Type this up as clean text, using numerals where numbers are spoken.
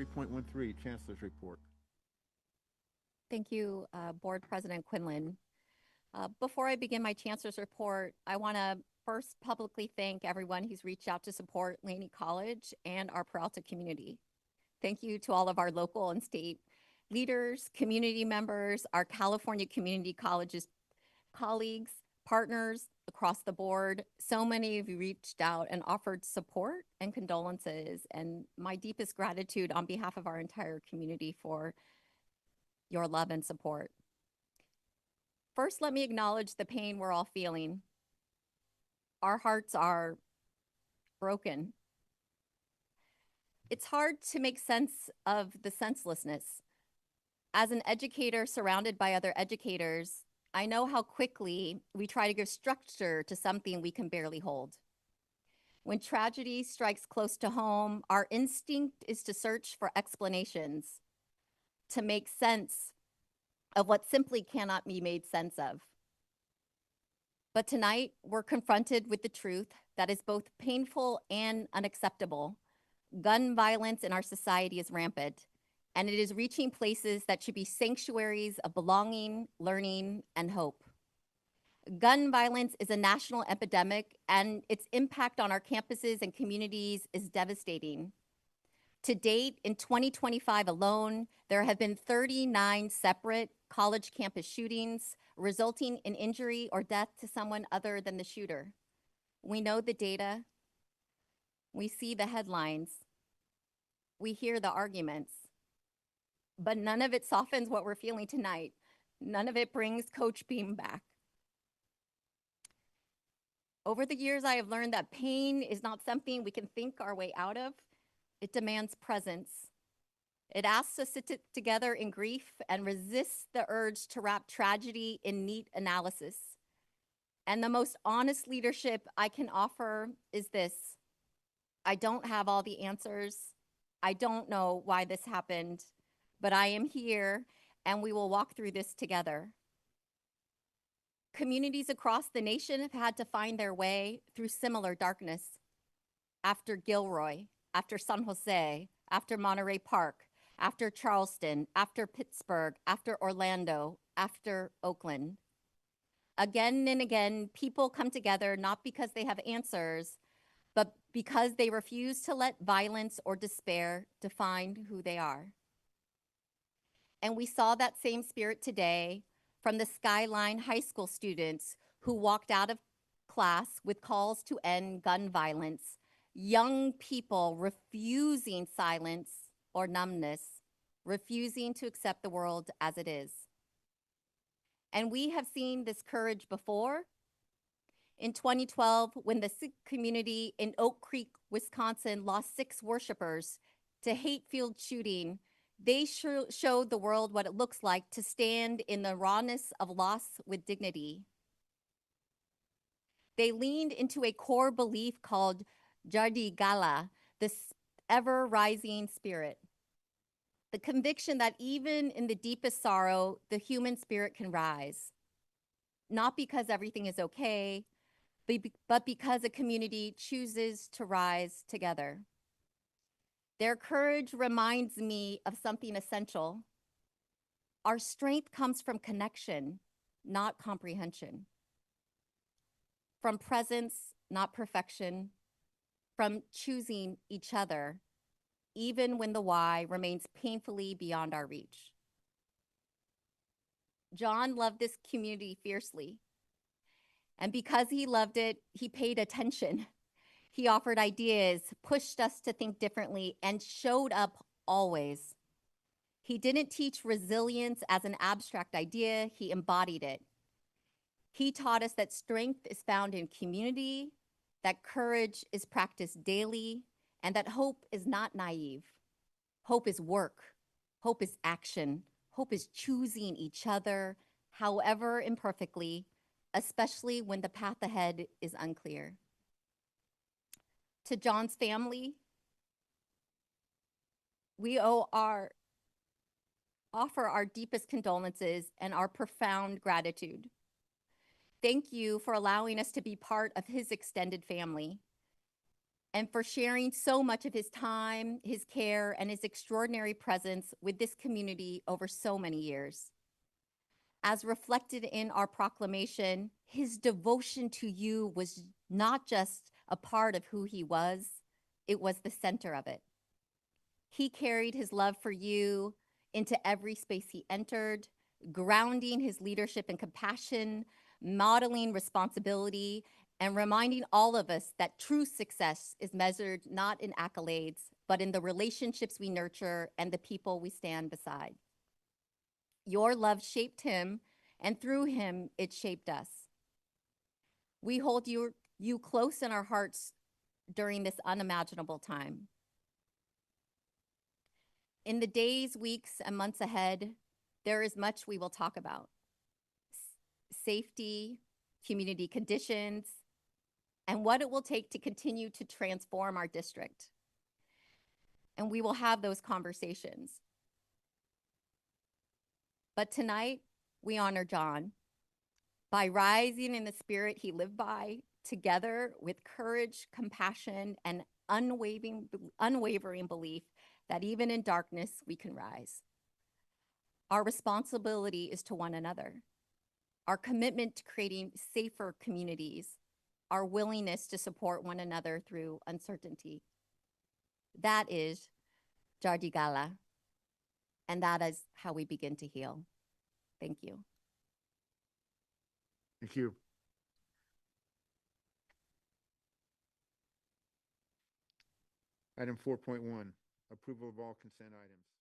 3.13, Chancellor's Report. Thank you, Board President Quinlan. Before I begin my Chancellor's report, I want to first publicly thank everyone who's reached out to support Laney College and our Peralta community. Thank you to all of our local and state leaders, community members, our California Community Colleges colleagues, partners across the board. So many of you reached out and offered support and condolences, and my deepest gratitude on behalf of our entire community for your love and support. First, let me acknowledge the pain we're all feeling. Our hearts are broken. It's hard to make sense of the senselessness. As an educator surrounded by other educators, I know how quickly we try to give structure to something we can barely hold. When tragedy strikes close to home, our instinct is to search for explanations, to make sense of what simply cannot be made sense of. But tonight, we're confronted with the truth that is both painful and unacceptable. Gun violence in our society is rampant, and it is reaching places that should be sanctuaries of belonging, learning, and hope. Gun violence is a national epidemic, and its impact on our campuses and communities is devastating. To date, in 2025 alone, there have been 39 separate college campus shootings, resulting in injury or death to someone other than the shooter. We know the data. We see the headlines. We hear the arguments. But none of it softens what we're feeling tonight. None of it brings Coach Beam back. Over the years, I have learned that pain is not something we can think our way out of. It demands presence. It asks us to sit together in grief and resist the urge to wrap tragedy in neat analysis. And the most honest leadership I can offer is this: I don't have all the answers. I don't know why this happened, but I am here and we will walk through this together. Communities across the nation have had to find their way through similar darkness. After Gilroy, after San Jose, after Monterey Park, after Charleston, after Pittsburgh, after Orlando, after Oakland. Again and again, people come together not because they have answers, but because they refuse to let violence or despair define who they are. And we saw that same spirit today from the Skyline High School students who walked out of class with calls to end gun violence, young people refusing silence or numbness, refusing to accept the world as it is. And we have seen this courage before. In 2012, when the Sikh community in Oak Creek, Wisconsin lost 6 worshipers to hate-filled shooting, they showed the world what it looks like to stand in the rawness of loss with dignity. They leaned into a core belief called Jadi Gala, this ever-rising spirit. The conviction that even in the deepest sorrow, the human spirit can rise. Not because everything is okay, but because a community chooses to rise together. Their courage reminds me of something essential. Our strength comes from connection, not comprehension. From presence, not perfection. From choosing each other, even when the why remains painfully beyond our reach. John loved this community fiercely. And because he loved it, he paid attention. He offered ideas, pushed us to think differently, and showed up always. He didn't teach resilience as an abstract idea, he embodied it. He taught us that strength is found in community, that courage is practiced daily, and that hope is not naive. Hope is work. Hope is action. Hope is choosing each other, however imperfectly, especially when the path ahead is unclear. To John's family, we offer our deepest condolences and our profound gratitude. Thank you for allowing us to be part of his extended family. and for sharing so much of his time, his care, and his extraordinary presence with this community over so many years. As reflected in our proclamation, his devotion to you was not just a part of who he was, it was the center of it. He carried his love for you into every space he entered, grounding his leadership in compassion, modeling responsibility, and reminding all of us that true success is measured not in accolades, but in the relationships we nurture and the people we stand beside. Your love shaped him, and through him, it shaped us. We hold you close in our hearts during this unimaginable time. In the days, weeks, and months ahead, there is much we will talk about. Safety, community conditions, and what it will take to continue to transform our district. And we will have those conversations. But tonight, we honor John by rising in the spirit he lived by, together with courage, compassion, and unwavering belief that even in darkness, we can rise. Our responsibility is to one another. Our commitment to creating safer communities, our willingness to support one another through uncertainty. That is Jardigala, and that is how we begin to heal. Thank you. Thank you. Item 4.1, approval of all consent items.